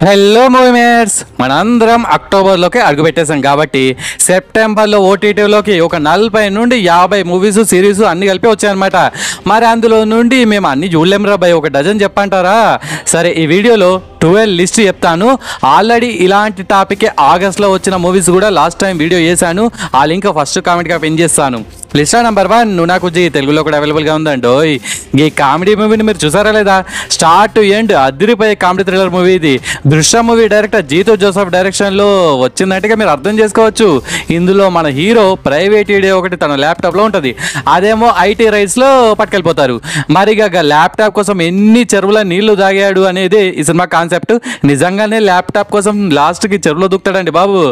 Hello మూవీమేట్స్, మనందరం అక్టోబర్లోకి అడుగుపెట్టేసాం కాబట్టి సెప్టెంబర్లో ఓటీటీలోకి ఒక 40 నుండి 50 మూవీస్ సిరీస్ అన్ని కలిపి వచ్చాయన్నమాట. మరి అందులో నుండి మేము అన్ని చూడలేమురా భయ్, ఒక డజన్ చెప్పంటారా? సరే, ఈ వీడియోలో 12 లిస్ట్ చెప్తాను. ఆల్రెడీ ఇలాంటి టాపిక్ ఆగస్ట్లో వచ్చిన మూవీస్ కూడా లాస్ట్ టైం వీడియో చేశాను. ఆ లింక్ ఫస్ట్ కామెంట్గా పిన్ చేస్తాను. లిస్ట్ నెంబర్ 1 నునాకుజీ, తెలుగులో కూడా అవైలబుల్గా ఉందండి. ఈ కామెడీ మూవీని మీరు చూసారా లేదా? స్టార్ట్ టు ఎండ్ అదిరిపోయే కామెడీ థ్రిల్లర్ మూవీ ఇది. దృశ్యం మూవీ డైరెక్టర్ జీతూ జోసెఫ్ డైరెక్షన్లో వచ్చిందంటే మీరు అర్థం చేసుకోవచ్చు. ఇందులో మన హీరో ప్రైవేట్ ఈడే ఒకటి తన ల్యాప్టాప్లో ఉంటుంది, అదేమో ఐటీ రైట్స్లో పట్టుకెళ్ళిపోతారు. మరిగా ల్యాప్టాప్ కోసం ఎన్ని చెరువుల నీళ్లు తాగాడు అనేది ఈ సినిమా కాన్సెప్ట్. నిజంగానే ల్యాప్టాప్ కోసం లాస్ట్కి చెరువులో దూకుతాడండి బాబు.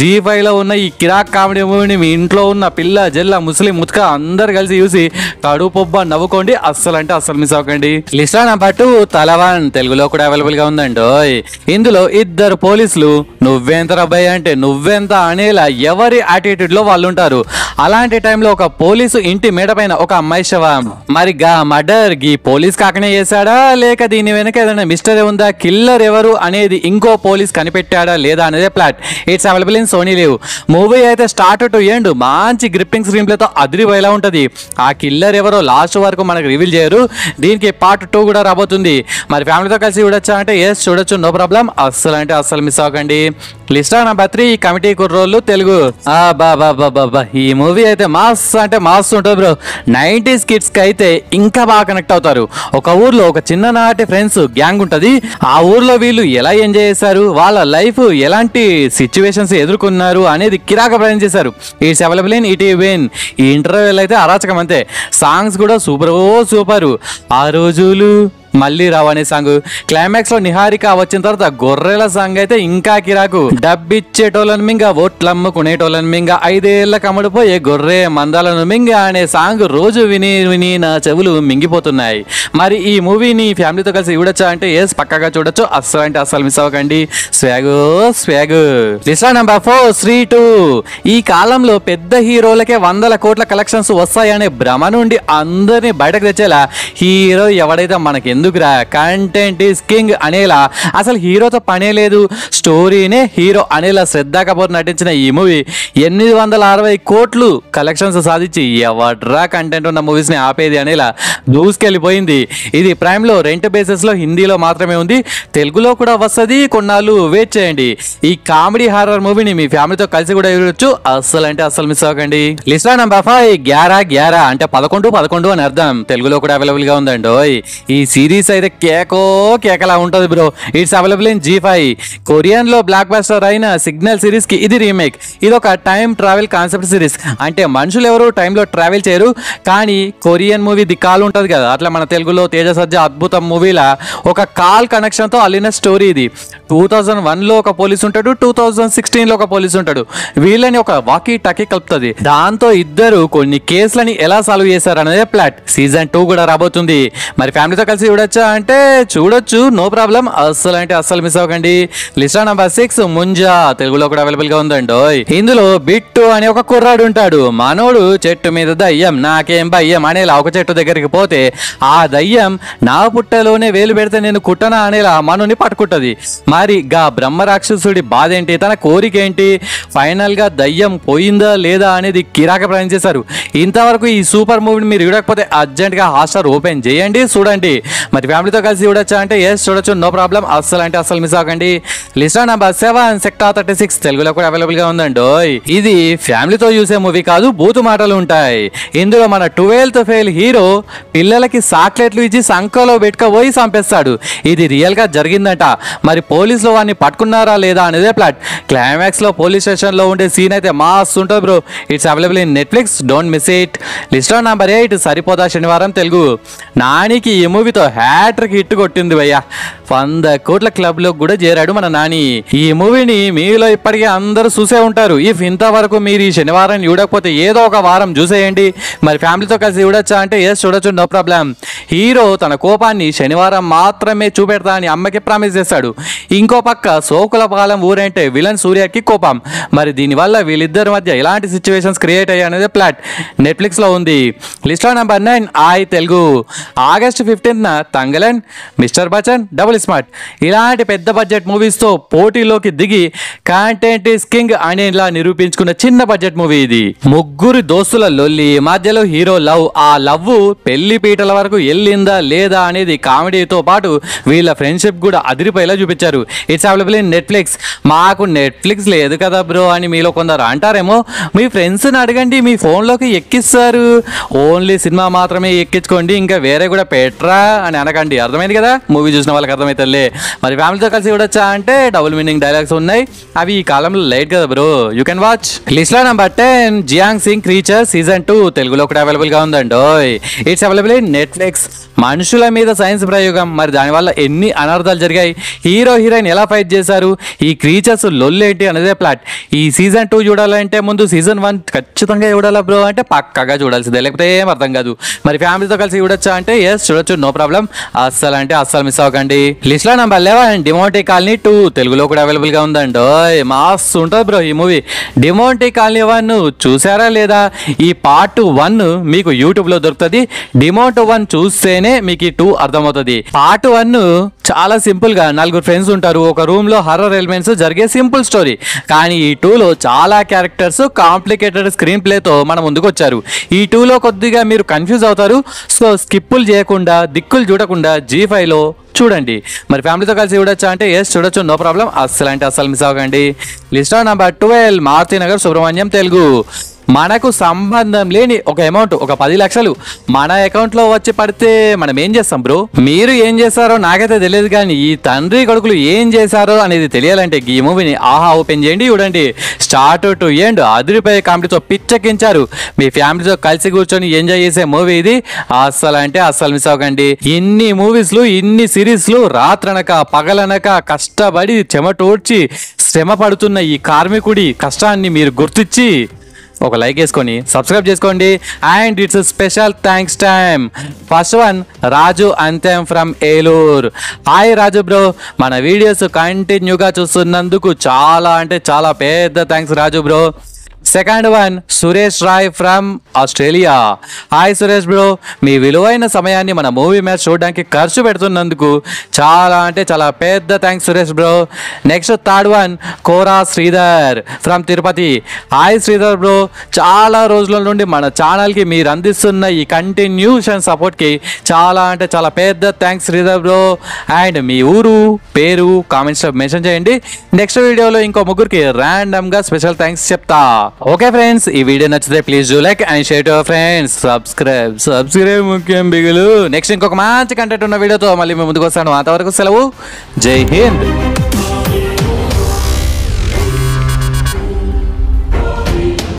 G5లో ఉన్న ఈ కిరాక్ కామెడీ మూవీని మీ ఇంట్లో ఉన్న పిల్ల జల్ల ముస్లిం ముత్క అందరు కలిసి చూసి కడుపొబ్బ నవ్వుకోండి, అస్సలు అంటే అస్సలు మిస్ అవ్వకండి. లిస్ట్ నెంబర్ 2 తలవాన్, తెలుగులో కూడా అవైలబుల్ గా ఉందండి. ఇందులో ఇద్దరు పోలీసులు నువ్వెంత రబ్బాయి అంటే నువ్వెంత అనేలా ఎవరి యాటిట్యూడ్ లో వాళ్ళు ఉంటారు. అలాంటి టైంలో ఒక పోలీసు ఇంటి మేడ పైన ఒక అమ్మాయి శవం. మరి గా మర్డర్ గీ పోలీస్ కాకనే చేశాడా, లేక దీని వెనక ఏదైనా మిస్టరీ ఉందా, కిల్లర్ ఎవరు అనేది ఇంకో పోలీస్ కనిపెట్టాడా లేదా అనేది plot. It's available in Sony LIV. Movie అయితే స్టార్ట్ టు ఎండ్ మంచి గ్రిప్పింగ్ స్క్రీన్ ప్లేతో అదిరిపోయేలా ఉంటుంది. ఆ కిల్లర్ ఎవరో లాస్ట్ వరకు మనకు రివీల్ చేయరు. దీనికి పార్ట్ 2 కూడా రాబోతుంది. మరి ఫ్యామిలీతో కలిసి చూడొచ్చా అంటే ఎస్ చూడొచ్చు, నో ప్రాబ్లం, అస్సలు అంటే అస్సలు మిస్ అవ్వకండి. లిస్ట్ నెంబర్ 3 కమిటీ కుర్రోళ్ళు, తెలుగు. ఈ మూవీ అయితే మాస్ అంటే మాస్ ఉంటుంది బ్రో. 90s కిడ్స్ కి అయితే ఇంకా బాగా కనెక్ట్ అవుతారు. ఒక ఊర్లో ఒక చిన్ననాటి ఫ్రెండ్స్ గ్యాంగ్ ఉంటుంది. ఆ ఊర్లో వీళ్ళు ఎలా ఎంజాయ్ చేశారు, వాళ్ళ లైఫ్ ఎలాంటి సిచ్యువేషన్స్ ఎదుర్కొన్నారు అనేది కిరాక ప్రయాణం చేశారు. It's available in ETV. ఈ ఇంటర్వ్యూలు అయితే అరాచకం అంతే. సాంగ్స్ కూడా సూపరు. ఆ రోజులు మళ్ళీ రావనే సాంగ్, క్లైమాక్స్ లో నిహారిక వచ్చిన తర్వాత గొర్రెల సాంగ్ అయితే ఇంకా కిరాకు. డబ్బిచ్చేటోళ్ళను మింగ ఓట్లమ్ముకునేటోళ్ళను మింగ 5 ఏళ్ల కమ్ముడిపోయే గొర్రె మందాలను మింగ అనే సాంగ్ రోజు విని నా చెవులు మింగిపోతున్నాయి. మరి ఈ మూవీని ఫ్యామిలీతో కలిసి చూడొచ్చా అంటే ఎస్ పక్కగా చూడొచ్చు, అస్సలు అంటే అస్సలు మిస్ అవ్వకండి. స్వాగ్. List number 4 Shri 2. ఈ కాలంలో పెద్ద హీరోలకే 100 కోట్ల కలెక్షన్స్ వస్తాయనే భ్రమ నుండి అందరినీ బయటకు తెచ్చేలా హీరో ఎవడైతే మనకి ఎందుకురా, కంటెంట్ ఈస్ కింగ్ అనేలా, అసలు హీరోతో పనే లేదు, స్టోరీనే హీరో అనేలా శ్రద్ధా కపూర్ నటించిన ఈ మూవీ 860 కోట్లు కలెక్షన్స్ సాధించి ఎవడ్రా కంటెంట్ ఉన్న మూవీస్ ని ఆపేది అనేలా దూసుకెళ్ళిపోయింది. ఇది ప్రైమ్ లో రెంట్ బేసిస్ లో హిందీలో మాత్రమే ఉంది, తెలుగులో కూడా వస్తుంది, కొన్నాళ్ళు వెయిట్ చేయండి. ఈ కామెడీ హారర్ మూవీని మీ ఫ్యామిలీతో కలిసి కూడా చూడొచ్చు, అస్సలు అంటే అస్సలు మిస్ అవ్వకండి. లిస్ట్ నెంబర్ 5 11 అంటే 11 అని అర్థం, తెలుగులో కూడా అవైలబుల్ గా ఉందండి. ఈ సిరీస్ అయితే కేకలా ఉంటుంది bro. It's available in G5. Korean లో బ్లాక్ బస్టర్ అయిన సిగ్నల్ సిరీస్ కి ఇది రీమేక్. ఇది ఒక టైం ట్రావెల్ కాన్సెప్ట్ సిరీస్. అంటే మనుషులు ఎవరు టైంలో ట్రావెల్ చేయరు, కానీ కొరియన్ మూవీ ది కాల్ ఉంటుంది కదా, అట్లా మన తెలుగులో తేజ సజ్జ అద్భుతం మూవీలా ఒక కాల్ కనెక్షన్ తో అల్లిన స్టోరీ ఇది. 2001 లో ఒక పోలీస్ ఉంటాడు, 2016 లో ఒక పోలీస్ ఉంటాడు. వీళ్ళని ఒక వాకీ టకీ కలుపుతుంది. దాంతో ఇద్దరు కొన్ని కేసులని ఎలా సాల్వ్ చేశారు అనేది ప్లాట్. సీజన్ 2 కూడా రాబోతుంది. మరి ఫ్యామిలీతో కలిసి చూడొచ్చా అంటే చూడొచ్చు, నో ప్రాబ్లం, అస్సలు అంటే అస్సలు మిస్ అవ్వకండి. లిస్ట్ నెంబర్ 6 ముంజా, తెలుగులో కూడా అవైలబుల్ గా ఉందండి. ఇందులో బిట్టు అనే ఒక కుర్రాడు ఉంటాడు. మనోడు చెట్టు మీద దయ్యం నాకేం భయ్యం అనేలా ఒక చెట్టు దగ్గరికి పోతే ఆ దయ్యం నా పుట్టలోనే వేలు పెడితే నేను కుట్టనా అనేలా మనోని పట్టుకుంటది. మరి గా బ్రహ్మ రాక్షసుడి బాధ ఏంటి, తన కోరిక ఏంటి, ఫైనల్ గా దయ్యం పోయిందా లేదా అనేది కిరాక ప్రయాణం చేశారు. ఇంతవరకు ఈ సూపర్ మూవీని మీరు చూడకపోతే అర్జెంట్ గా హాట్‌స్టార్ ఓపెన్ చేయండి, చూడండి. మరి ఫ్యామిలీతో కలిసి చూడొచ్చా అంటే ఎస్ చూడొచ్చు, నో ప్రాబ్లం, అస్సలు అంటే అస్సలు మిస్ అవ్వకండి. లిస్ట్ నెంబర్ 7 సెక్టార్ 36, తెలుగులో కూడా అవైలబుల్ గా ఉందండి. ఇది ఫ్యామిలీతో చూసే మూవీ కాదు, బూతు మాటలు ఉంటాయి. ఇందులో మన 12th ఫెయిల్ హీరో పిల్లలకి చాక్లెట్లు ఇచ్చి సంకలో పెట్టుకపోయి చంపేస్తాడు. ఇది రియల్ గా జరిగిందట. మరి పోలీసులు వాడిని పట్టుకున్నారా లేదా అనేదే ప్లాట్. క్లైమాక్స్ లో పోలీస్ స్టేషన్ లో ఉండే సీన్ అయితే మాస్ ఉంటుంది bro. It's available in Netflix, don't miss it. List number 8 సరిపోదా శనివారం, తెలుగు. నానికి ఈ మూవీతో హ్యాట్రిక్ హిట్ కొట్టింది భయ్యా. 100 కోట్ల క్లబ్ లో కూడా చేరాడు మన నాని. ఈ మూవీని మీలో ఇప్పటికే అందరూ చూసే ఉంటారు. ఇఫ్ ఇంతవరకు మీరు ఈ శనివారం చూడకపోతే ఏదో ఒక వారం చూసేయండి. మరి ఫ్యామిలీతో కలిసి చూడొచ్చా అంటే ఎస్ చూడొచ్చు, నో ప్రాబ్లం. హీరో తన కోపాన్ని శనివారం మాత్రమే చూపెడతా అని అమ్మకి ప్రామిస్ చేస్తాడు. ఇంకో పక్క సోకులపాలెం ఊరంటే విలన్ సూర్యకి కోపం. మరి దీనివల్ల వీళ్ళిద్దరి మధ్య ఎలాంటి సిచ్యువేషన్స్ క్రియేట్ అయ్యాయనేది ప్లాట్. నెట్ఫ్లిక్స్ లో ఉంది. List number 9 Telugu. ఆగస్ట్ 15న Thangalaan, mister Bachchan, double smart ఇలాంటి పెద్ద బడ్జెట్ మూవీస్తో పోటీలోకి దిగి కంటెంట్ ఈస్ కింగ్ అని ఇలా నిరూపించుకున్న చిన్న బడ్జెట్ మూవీ ఇది. ముగ్గురు దోస్తుల లొల్లి మధ్యలో హీరో లవ్, ఆ లవ్ పెళ్లి పీటల వరకు వెళ్ళిందా లేదా అనేది కామెడీతో పాటు వీళ్ళ ఫ్రెండ్షిప్ కూడా అదిరిపోయేలా చూపించారు. It's available in Netflix. మాకు నెట్ఫ్లిక్స్ లేదు కదా బ్రో అని మీలో కొందరు అంటారేమో. మీ ఫ్రెండ్స్ని అడగండి, మీ ఫోన్లోకి ఎక్కిస్తారు. ఓన్లీ సినిమా మాత్రమే ఎక్కించుకోండి, ఇంకా వేరే కూడా పెట్టరా అని అనకండి. అర్థమైంది కదా, మూవీ చూసిన వాళ్ళకి అర్థమవుతుందిలే. మరి ఫ్యామిలీతో కలిసి చూడొచ్చా అంటే డబుల్ మీనింగ్ డైలాగ్స్ ఉన్నాయి, అవి ఈ కాలంలో లైట్ కదా bro, you can watch. List లో number 10 Gyeongseong creature season 2 తెలుగులో కూడా అవైలబుల్ గా ఉందండి. It's available in Netflix. మనుషుల మీద సైన్స్ ప్రయోగం, మరి దానివల్ల ఎన్ని అనర్థాలు జరిగాయి, హీరో హీరోయిన్ ఎలా ఫైట్ చేశారు, ఈ క్రీచర్స్ లొల్లేంటి అనేదే ప్లాట్. ఈ సీజన్ 2 చూడాలంటే ముందు సీజన్ 1 ఖచ్చితంగా చూడాలా బ్రో అంటే పక్కగా చూడాల్సిందే, లేకపోతే ఏం అర్థం కాదు. మరి ఫ్యామిలీతో కలిసి చూడొచ్చా అంటే ఎస్ చూడొచ్చు, నో ప్రాబ్లం. అస్సలు అంటే అస్సలు మిస్ అవ్వకండి. లిస్ట్ లో నెంబర్ 11 డిమోంటీ కాలనీ 2 తెలుగులో కూడా అవైలబుల్ గా ఉందండి. మాస్ ఉంటుంది బ్రో ఈ మూవీ. డిమోంటీ కాలనీ 1 చూసారా లేదా? ఈ పార్ట్ 1 మీకు యూట్యూబ్ లో దొరుకుతుంది. డిమోంటీ 1 చూస్తేనే మీకు 2 అర్థమవుతుంది. పార్ట్ 1 చాలా సింపుల్ గా నలుగురు ఫ్రెండ్స్ ఉంటారు, ఒక రూమ్ లో హర్రర్ ఎలిమెంట్స్ జరిగే సింపుల్ స్టోరీ. కానీ ఈ 2లో చాలా క్యారెక్టర్స్, కాంప్లికేటెడ్ స్క్రీన్ ప్లేతో మన ముందుకు వచ్చారు. ఈ 2లో కొద్దిగా మీరు కన్ఫ్యూజ్ అవుతారు. సో స్కిప్పులు చేయకుండా, దిక్కులు చూడకుండా G5లో చూడండి. మరి ఫ్యామిలీతో కలిసి చూడొచ్చా అంటే ఎస్ చూడొచ్చు, నో ప్రాబ్లం. అస్సలు అంటే అస్సలు మిస్ అవ్వకండి. List number 12 Maruthi Nagar Subrahmanyam Telugu. మనకు సంబంధం లేని ఒక అమౌంట్, ఒక 10 లక్షలు మన అకౌంట్లో వచ్చి పడితే మనం ఏం చేస్తాం బ్రో? మీరు ఏం చేస్తారో నాకైతే తెలియదు, కానీ ఈ తండ్రి కొడుకులు ఏం చేశారో అనేది తెలియాలంటే ఈ మూవీని ఆహా ఓపెన్ చేయండి, చూడండి. స్టార్ట్ టు ఎండ్ అదిరిపోయే కామెడీతో పిచ్చెక్కించారు. మీ ఫ్యామిలీతో కలిసి కూర్చొని ఎంజాయ్ చేసే మూవీ ఇది. అస్సలు అంటే అస్సలు మిస్ అవ్వకండి. ఇన్ని మూవీస్లు, ఇన్ని సిరీస్లు రాత్రనక పగలనక కష్టపడి చెమటోడ్చి శ్రమ పడుతున్న ఈ కార్మికుడి కష్టాన్ని మీరు గుర్తించి ఒక లైక్ వేసుకొని సబ్స్క్రైబ్ చేసుకోండి. And it's special thanks time. First one Raju అంతెం from Eluru. Hi Raju bro, మన వీడియోస్ కంటిన్యూగా చూస్తున్నందుకు చాలా అంటే చాలా పెద్ద thanks Raju bro. Second one Suresh Roy from Australia. Hi Suresh bro, మీ విలువైన సమయాన్ని మన మూవీ మ్యాచ్ చూడడానికి ఖర్చు పెడుతున్నందుకు చాలా అంటే చాలా పెద్ద thanks Suresh bro. Next third one Kora Sridhar from Tirupati. Hi Sridhar bro, చాలా రోజుల నుండి మన ఛానల్కి మీరు అందిస్తున్న ఈ కంటిన్యూషన్ సపోర్ట్కి చాలా అంటే చాలా పెద్ద థ్యాంక్స్ శ్రీధర్ బ్రో. అండ్ మీ ఊరు పేరు కామెంట్స్లో మెన్షన్ చేయండి. నెక్స్ట్ వీడియోలో ఇంకో ముగ్గురికి ర్యాండమ్గా స్పెషల్ థ్యాంక్స్ చెప్తా. ఓకే ఫ్రెండ్స్, ఈ వీడియో నచ్చితే please do like and share to your friends. Subscribe ముఖ్యం బిగులు. నెక్స్ట్ ఇంకొక మంచి కంటెంట్ ఉన్న వీడియోతో మళ్ళీ మేము ముందుకు వస్తాను. అంతవరకు సెలవు. జై హింద్.